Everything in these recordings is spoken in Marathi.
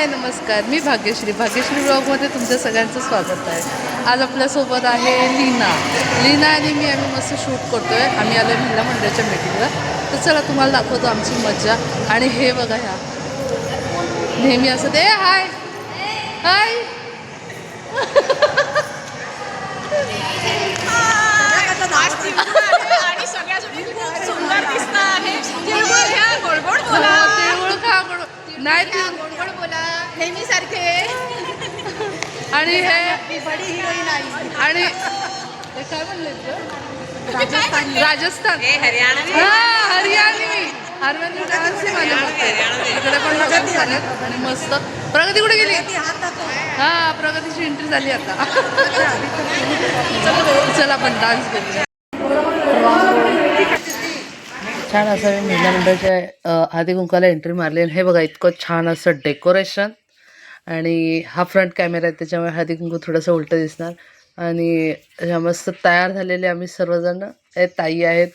हाय नमस्कार, मी भाग्यश्री ब्लॉगमध्ये तुमच्या सगळ्यांचं स्वागत आहे। आज आपल्यासोबत आहे लीना आणि आम्ही मस्त शूट करतो आहे। आम्ही आलो महिला मंडळाच्या मीटिंगला, तर चला तुम्हाला दाखवतो आमची मजा। आणि हे बघा, ह्या नेहमी असं ते हाय हाय आणि सगळ्याजणी खूप सुंदर दिसत आहे। तिळगुळ घ्या, गोडगोड बोला, तिळगुळ खा, नाही गोडगोड बोला नेहमी सारखे। आणि हे बडी हिरोईन आई आणि हे काय म्हणले राजस्थान हरियाणवी हरियाणवी डान्स इकडे पण डान्स आहेत आणि मस्त। प्रगती कुठे गेली? हां, प्रगतीची एंट्री झाली आता। चला आपण डान्स करूया। छान असं मी महिला मंडळाच्या हळदी कुंकवाला एंट्री मारली। हे बघा, इतकं छान असं डेकोरेशन आणि हा फ्रंट कॅमेरा आहे, त्याच्यामुळे हळदी कुंकू थोडंसं उलटं दिसणार। आणि ह्या मस्त तयार झालेले आम्ही सर्वजण, हे ताई आहेत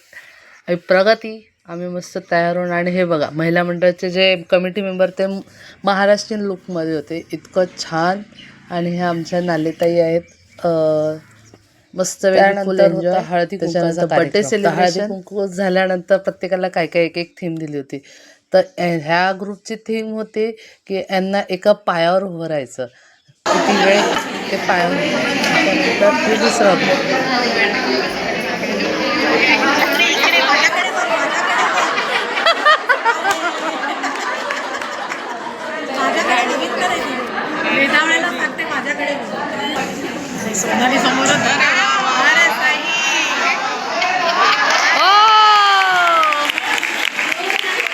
आणि प्रगती, आम्ही मस्त तयार होऊन। आणि हे बघा, महिला मंडळाचे जे कमिटी मेंबर ते महाराष्ट्रीयन लुकमध्ये होते, इतकं छान। आणि ह्या आमच्या नालेताई आहेत। मस्त त्यानंतर होता हळदी कुंकवाचा बर्थडे सेलिब्रेशन। हळदी कुंकू झाल्यानंतर प्रत्येकाला काय काय एक थीम दिली होती। तर ह्या ग्रुपची थीम होती की यांना एका पायावर उभं राहायचं, किती वेळ ते पायावर, त्यानंतर हे दुसरं सोनाली समोर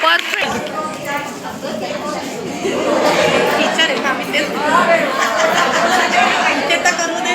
परफेक्ट। टीचर आहे ना, मी ते तर करू दे।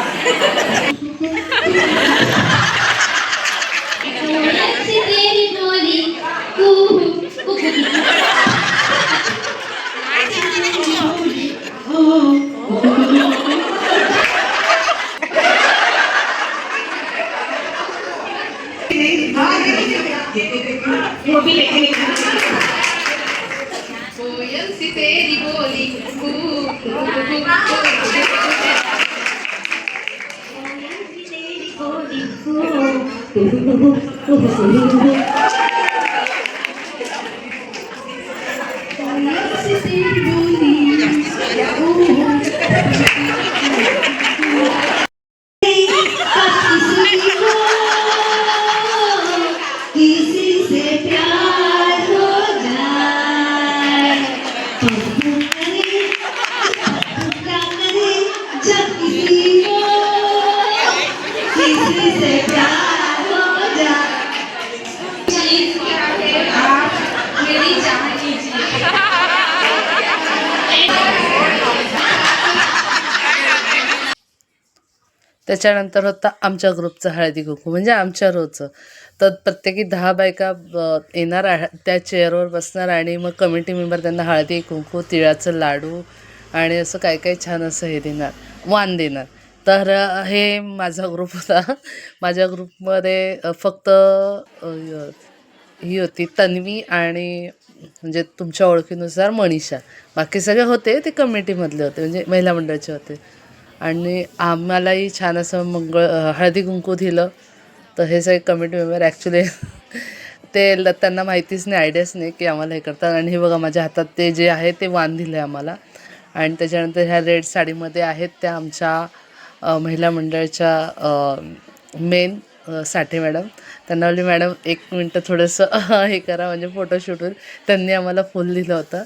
त्याच्यानंतर होता आमच्या ग्रुपचं हळदी कुंकू, म्हणजे आमच्या रोजचं। तर प्रत्येकी 10 बायका येणार, त्या चेअरवर बसणार आणि मग कमिटी मेंबर त्यांना हळदी कुंकू, तिळाचं लाडू आणि असं काय काय छान असं हे देणार, वाण देणार। तर हे माझा ग्रुप होता। माझ्या ग्रुपमध्ये फक्त ही होती तन्वी आणि म्हणजे तुमच्या ओळखीनुसार मनीषा, बाकी सगळे होते ते कमिटीमधले होते, म्हणजे महिला मंडळाचे होते। आणि आम्हालाही छान असं हळदी कुंकू दिलं। तर हे सगळे कमिटी मेंबर ॲक्च्युली ते त्यांना माहितीच नाही, आयडियाच नाही की आम्हाला हे करतात। आणि हे बघा, माझ्या हातात ते जे आहे ते वाण दिलं आहे आम्हाला। आणि त्याच्यानंतर ह्या रेड साडीमध्ये आहेत त्या आमच्या महिला मंडळाच्या मेन साठे मॅडम। त्यांना बोलली, मॅडम 1 मिनटं थोडंसं हे करा, म्हणजे फोटोशूट होईल। त्यांनी आम्हाला फुल दिलं होतं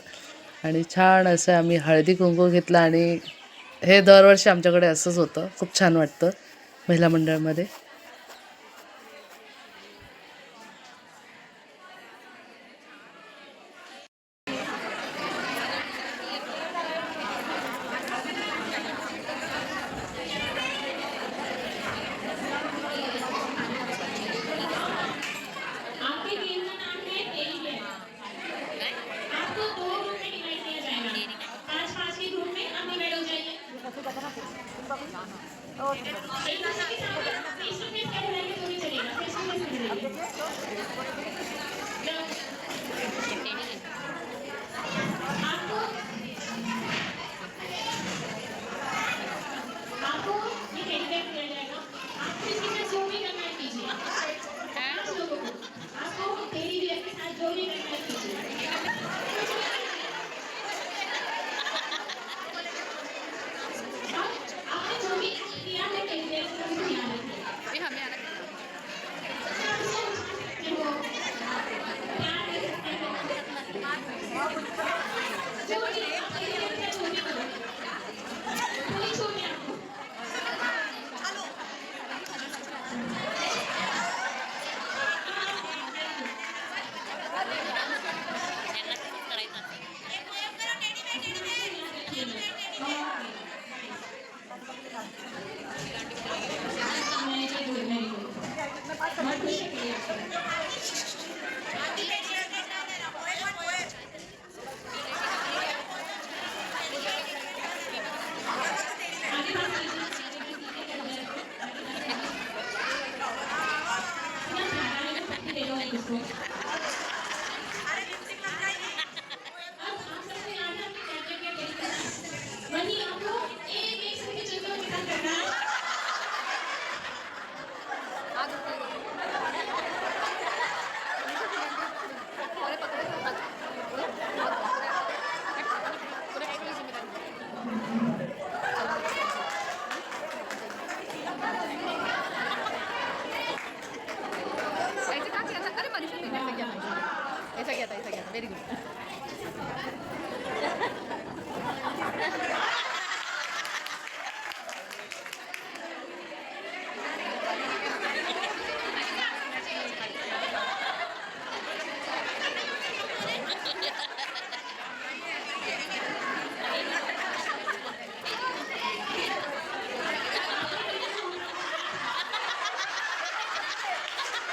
आणि छान असं आम्ही हळदी कुंकू घेतला। आणि हे दरवर्षी आमच्याकडे असंच होतं, खूप छान वाटतं महिला मंडळामध्ये।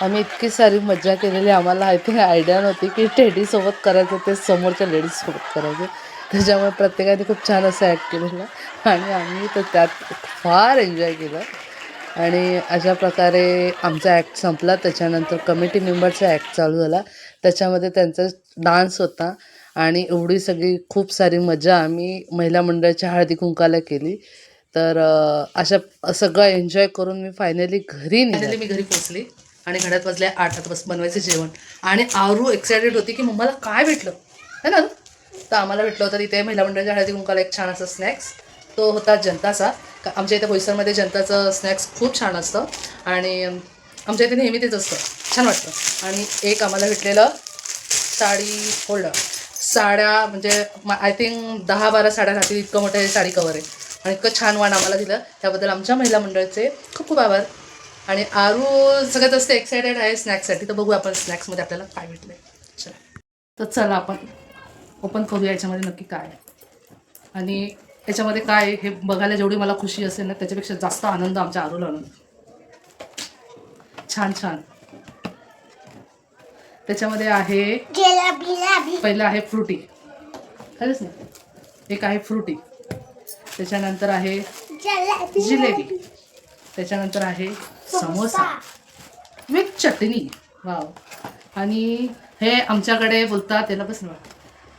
आम्ही इतकी सारी मज्जा केलेली, आम्हाला आय थिंक आयडिया नव्हती की टेडीसोबत करायचं ते समोरच्या लेडीजसोबत करायचं. त्याच्यामुळे प्रत्येकाने खूप छान असं ॲक्ट केलेलं आणि आम्ही तर त्यात फार एन्जॉय केलं. आणि अशा प्रकारे आमचा ॲक्ट संपला. त्याच्यानंतर कमिटी मेंबरचा ॲक्ट चालू झाला. त्याच्यामध्ये त्यांचा डान्स होता आणि एवढी सगळी खूप सारी मजा आम्ही महिला मंडळाच्या हळदी कुंकाला केली. तर अशा सगळं एन्जॉय करून मी फायनली मी घरी पोचली आणि घरात वाजल्या 8. आता बस बनवायचं जेवण. आणि आरू एक्सायटेड होती की मम्माला काय भेटलं है ना. तर आम्हाला भेटलं होतं तिथे महिला मंडळाच्या हळदी कुंकाला एक छान असा स्नॅक्स. तो होता जनताचा. आमच्या इथे बोईसरमध्ये जनताचं स्नॅक्स खूप छान असतं आणि आमच्या इथे नेहमी तेच असतं, छान वाटतं. आणि एक आम्हाला भेटलेलं साडी होल्डर. साड्या म्हणजे आय थिंक 10-12 साड्या राहतील इतकं मोठं हे साडी कवर आहे आणि इतकं छान वाण आम्हाला दिलं. त्याबद्दल आमच्या महिला मंडळाचे खूप खूप आभार. आणि आरू सगळ्यात जास्त एक्सायटेड आहे स्नॅक्ससाठी. तर बघू आपण स्नॅक्समध्ये आपल्याला काय भेटलं आहे. चला तर चला आपण ओपन करूया याच्यामध्ये नक्की काय आहे. आणि याच्यामध्ये काय हे बघायला जेवढी मला खुशी असेल ना त्याच्यापेक्षा जास्त आनंद आमच्या आरूला आनंद. छान छान. त्याच्यामध्ये आहे पहिलं आहे फ्रुटी, खरंच ना. एक आहे फ्रुटी. त्याच्यानंतर आहे जिलेबी. त्याच्यानंतर आहे समोसा विथ चटणी. वाव. आणि हे आमच्याकडे बोलतात त्याला बस ना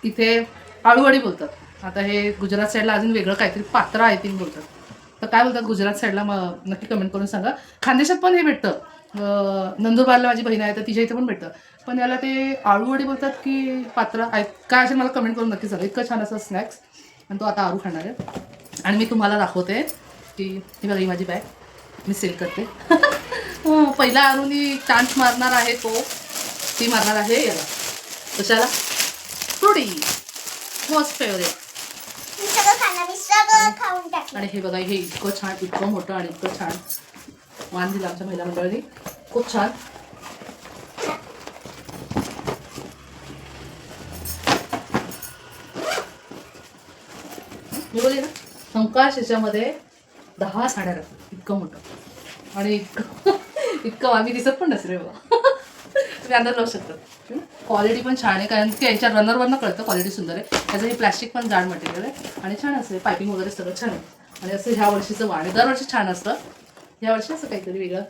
इथे आळूवडी बोलतात. आता हे गुजरात साईडला अजून वेगळं काहीतरी पात्रा आय थिंक बोलतात. तर काय बोलतात गुजरात साईडला मग नक्की कमेंट करून सांगा. खानदेशात पण हे भेटतं. नंदुरबारला माझी बहीण आहे तर तिच्या इथे पण भेटतं. पण याला ते आळूवडी बोलतात की पात्रा काय असेल मला कमेंट करून नक्की सांगा. इतकं छान असं स्नॅक्स. आणि तो आता आरू खाणार आहे. आणि मी तुम्हाला दाखवते की ही बघा ही माझी बॅग मी सेल करते. पहिला आरूनी चान्स मारणार आहे तो. ती मारणार आहे याला कशाला फ्रुटी मोस्ट फेवरेट. आणि हे बघा हे इतकं छान इतकं मोठं आणि इतकं छान वाण दिलं आमच्या महिला मंडळाने. खूप छान. मी बोलले ना संकाश याच्यामध्ये 10 साड्या राहतात. इतकं मोठं आणि इतकं आम्ही दिसत पण नसेल बाबा. तुम्ही अंदाज लावू शकता. क्वालिटी पण छान आहे कारण की यांच्या रनरवरनं कळतं क्वालिटी सुंदर आहे. त्याचं हे प्लॅस्टिक पण जाड मटेरियल आहे आणि छान असं पायपिंग वगैरे सगळं छान आहे. आणि असं ह्या वर्षीचं वाण आहे. दरवर्षी छान असतं. ह्या वर्षी असं काहीतरी वेगळं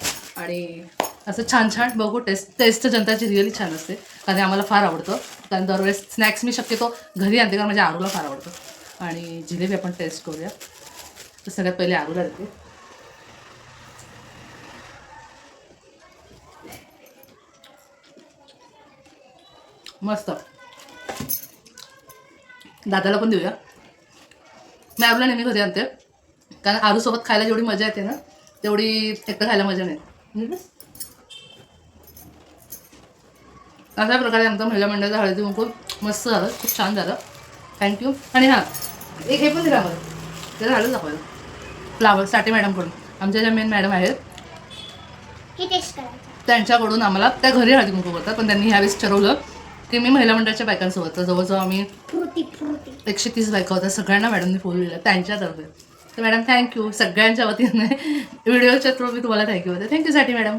आणि असं छान छान बघू. टेस्ट जनताची रिअली छान असते कारण आम्हाला फार आवडतं. कारण दरवेळेस स्नॅक्स मी शक्यतो घरी आणते कारण माझ्या आरूला फार आवडतं. आणि जिलेबी आपण टेस्ट करूया. तर सगळ्यात पहिले आरूला देते. मस्त. दादाला पण देऊया. मी आरूला नेहमी घरी आणते कारण आरूसोबत खायला जेवढी मजा येते ना तेवढी एकटं खायला मजा नाही. अशा प्रकारे आमचा महिला मंडळाचा हळदी कुंकू मस्त झालं. खूप छान झालं. थँक्यू. आणि हां एक हे पण दिलं आम्हाला त्याला झालं दाखवायला फ्लावर साठे मॅडमकडून. आमच्या ज्या मेन मॅडम आहेत त्यांच्याकडून आम्हाला त्या घरी हळदी कुंकू करतात. पण त्यांनी ह्यावेळेस ठरवलं की मी महिला मंडळाच्या बायकांसोबत जवळजवळ आम्ही 130 बायका होत्या. सगळ्यांना मॅडमने फोन दिला त्यांच्यातर्फे. तर मॅडम थँक्यू. सगळ्यांच्या वतीने व्हिडिओच्या थ्रू मी तुम्हाला थँक्यू होते. थँक्यू साठी मॅडम.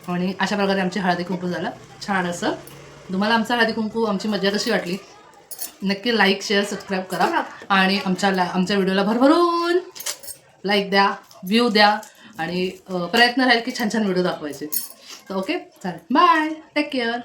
आणि अशा प्रकारे आमची हळदी कुंकू झालं छान असं. तुम्हाला आमचा हळदी कुंकू आमची मजा कशी वाटली नक्की लाईक शेअर सबस्क्राईब करा. आणि आमच्या व्हिडिओला भरभरून लाईक द्या, व्ह्यू द्या आणि प्रयत्न राहील की छान छान व्हिडिओ दाखवायचे. तर ओके चालेल. बाय. Take care.